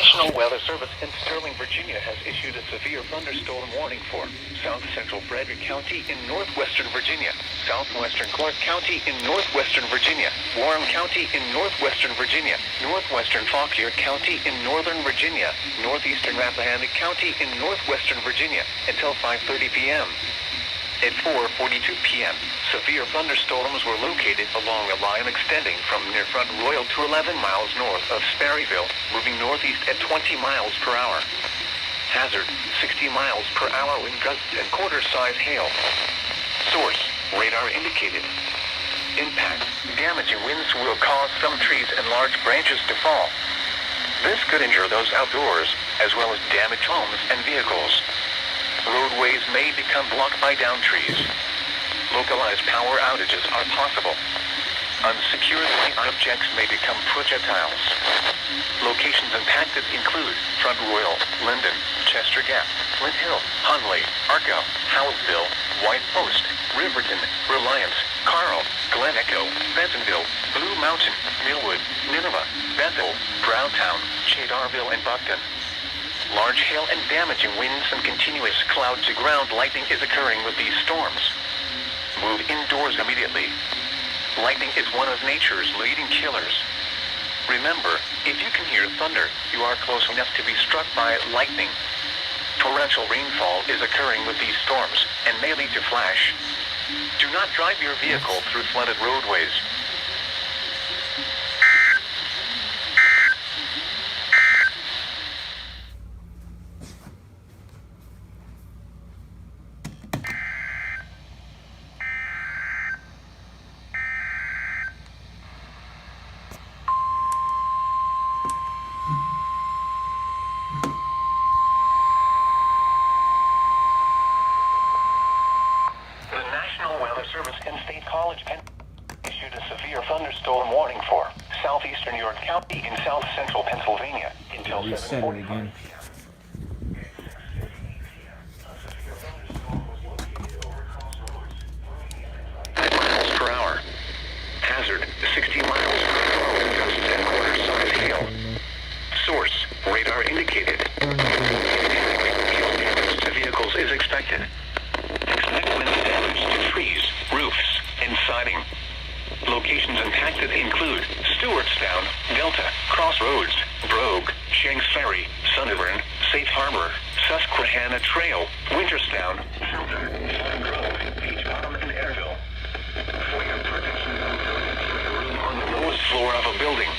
National Weather Service in Sterling, Virginia has issued a severe thunderstorm warning for south central Frederick County in northwestern Virginia, southwestern Clark County in northwestern Virginia, Warren County in northwestern Virginia, northwestern Fauquier County in northern Virginia, northeastern Rappahannock County in northwestern Virginia until 5:30 p.m. At 4:42 p.m., severe thunderstorms were located along a line extending from near Front Royal to 11 miles north of Sperryville, moving northeast at 20 miles per hour. Hazard, 60 miles per hour wind gusts and quarter-size hail. Source, radar indicated. Impact, damaging winds will cause some trees and large branches to fall. This could injure those outdoors, as well as damage homes and vehicles. Roadways may become blocked by downed trees. Localized power outages are possible. Unsecured objects may become projectiles. Locations impacted include Front Royal, Linden, Chester Gap, Flint Hill, Hunley, Arco, Howellsville, White Post, Riverton, Reliance, Carl, Glen Echo, Bentonville, Blue Mountain, Millwood, Nineveh, Bethel, Browntown, Chadarville, and Buckton. Large hail and damaging winds and continuous cloud-to-ground lightning is occurring with these storms. Move indoors immediately. Lightning is one of nature's leading killers. Remember, if you can hear thunder, you are close enough to be struck by lightning. Torrential rainfall is occurring with these storms and may lead to flash. Do not drive your vehicle through flooded roadways. Service in State College issued a severe thunderstorm warning for southeastern York County in south central Pennsylvania until 7:45 p.m. Miles per hour. Hazard, 60 miles per hour wind gusts and quarter-size hail. Source, radar indicated. Hail damage to vehicles is expected. Expect wind damage to trees, roofs, and siding. Locations impacted include Stewartstown, Delta, Crossroads, Brogue, Shanks Ferry, Sunderburn, Safe Harbor, Susquehanna Trail, Winterstown, Filter, Pine Grove, Peach Bottom, and Airville. For your protection, room on the lowest floor of a building.